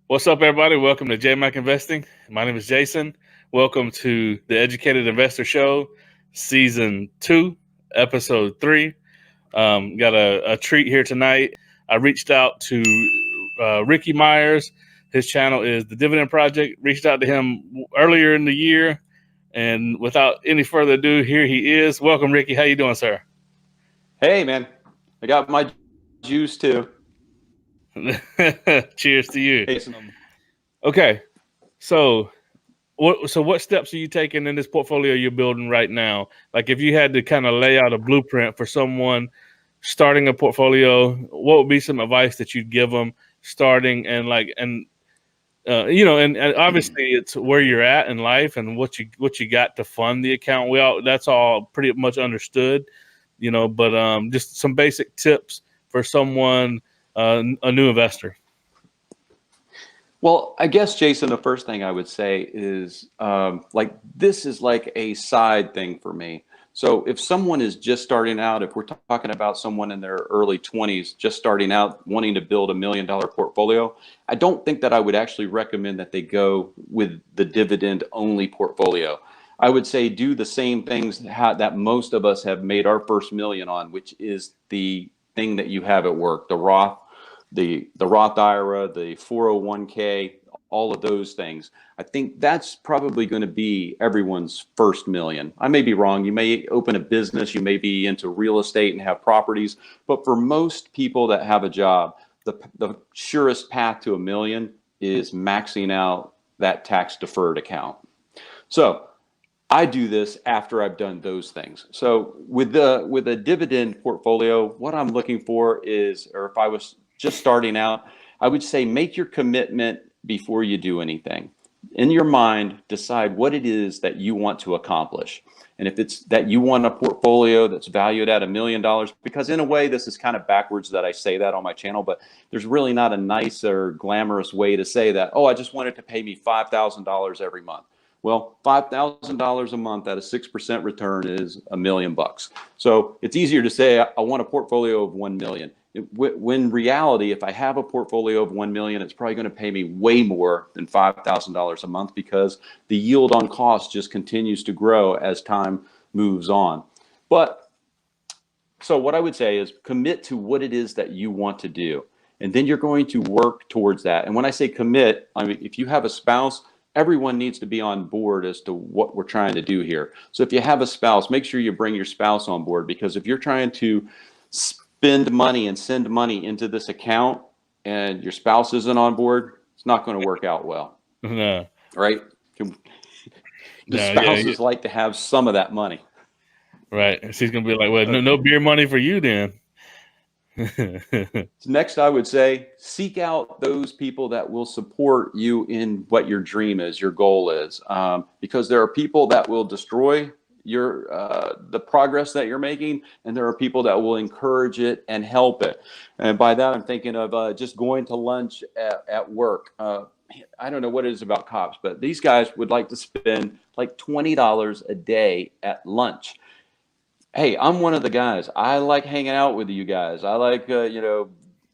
What's up, everybody? Welcome to JMac Investing. My name is Jason. Welcome to the Educated Investor Show, Season 2, Episode 3. Got a treat here tonight. I reached out to Ricky Myers. His channel is the Dividend Project. Reached out to him earlier in the year. And without any further ado, here he is. Welcome, Ricky. How you doing, sir? Hey, man. I got my juice, too. Cheers to you. Hey, Okay, so what steps are you taking in this portfolio you're building right now? Like, if you had to kind of lay out a blueprint for someone starting a portfolio, what would be some advice that you'd give them starting and obviously it's where you're at in life and what you got to fund the account. That's all pretty much understood, but just some basic tips for someone, a new investor. Well, I guess, Jason, the first thing I would say is this is like a side thing for me. So if someone is just starting out, if we're talking about someone in their early 20s, just starting out, wanting to build $1 million portfolio, I don't think that I would actually recommend that they go with the dividend only portfolio. I would say do the same things that most of us have made our first million on, which is the thing that you have at work, the Roth IRA, the 401k, all of those things. I think that's probably going to be everyone's first million. I may be wrong. You may open a business, you may be into real estate and have properties, but for most people that have a job, the surest path to $1 million is maxing out that tax deferred account. So I do this after I've done those things. So with a dividend portfolio, what I'm looking for is, or if I was just starting out, I would say make your commitment before you do anything. In your mind, decide what it is that you want to accomplish. And if it's that you want a portfolio that's valued at $1 million, because in a way, this is kind of backwards that I say that on my channel, but there's really not a nice or glamorous way to say that, oh, I just want it to pay me $5,000 every month. Well, $5,000 a month at a 6% return is $1 million. So it's easier to say I want a portfolio of 1 million. When reality, if I have a portfolio of 1 million, it's probably going to pay me way more than $5,000 a month because the yield on cost just continues to grow as time moves on. But so what I would say is commit to what it is that you want to do, and then you're going to work towards that. And when I say commit, I mean, if you have a spouse, everyone needs to be on board as to what we're trying to do here. So if you have a spouse, make sure you bring your spouse on board, because if you're trying to spend money and send money into this account and your spouse isn't on board, it's not going to work out well. No. Right? Spouses like to have some of that money. Right. She's going to be like, well, no beer money for you then. Next, I would say seek out those people that will support you in what your dream is, your goal is, because there are people that will destroy the progress that you're making, and there are people that will encourage it and help it. And by that, I'm thinking of just going to lunch at work. I don't know what it is about cops, but these guys would like to spend like $20 a day at lunch. Hey, I'm one of the guys. I like hanging out with you guys. I like,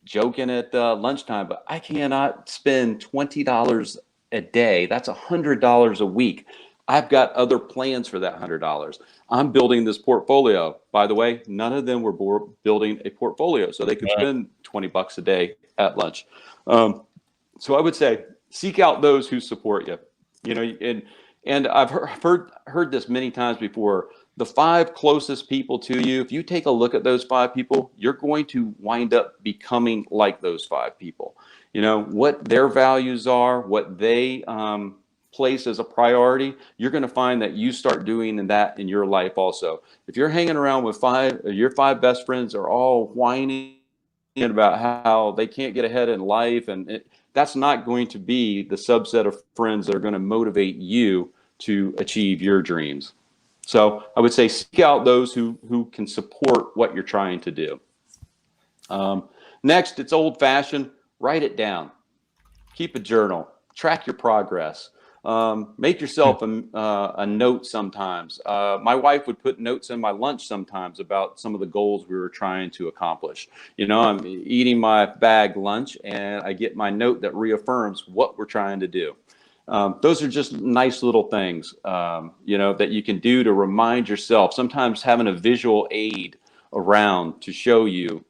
joking at lunchtime, but I cannot spend $20 a day. That's $100 a week. I've got other plans for that $100. I'm building this portfolio. By the way, none of them were building a portfolio, so they could spend $20 a day at lunch. So I would say seek out those who support you. And I've heard this many times before. The 5 closest people to you, if you take a look at those 5 people, you're going to wind up becoming like those 5 people. What their values are, what they place as a priority, you're going to find that you start doing that in your life also. If you're hanging around with your 5 best friends are all whining about how they can't get ahead in life, and that's not going to be the subset of friends that are going to motivate you to achieve your dreams. So I would say seek out those who can support what you're trying to do. Next, it's old-fashioned. Write it down. Keep a journal. Track your progress. Make yourself a note sometimes. My wife would put notes in my lunch sometimes about some of the goals we were trying to accomplish. You know, I'm eating my bag lunch and I get my note that reaffirms what we're trying to do. Those are just nice little things, you know, that you can do to remind yourself. Sometimes having a visual aid around to show you,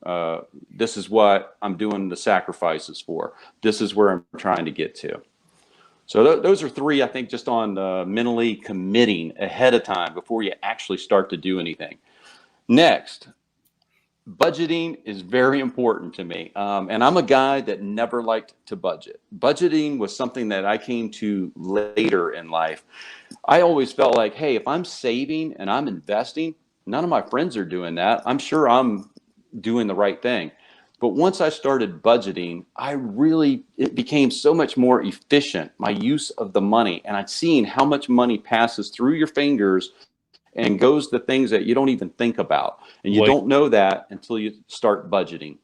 this is what I'm doing the sacrifices for. This is where I'm trying to get to. So those are three, I think, just on mentally committing ahead of time before you actually start to do anything. Next, budgeting is very important to me. And I'm a guy that never liked to budget. Budgeting was something that I came to later in life. I always felt like, hey, if I'm saving and I'm investing, none of my friends are doing that. I'm sure I'm doing the right thing. But once I started budgeting, it became so much more efficient, my use of the money. And I'd seen how much money passes through your fingers and goes to things that you don't even think about. And you don't know that until you start budgeting.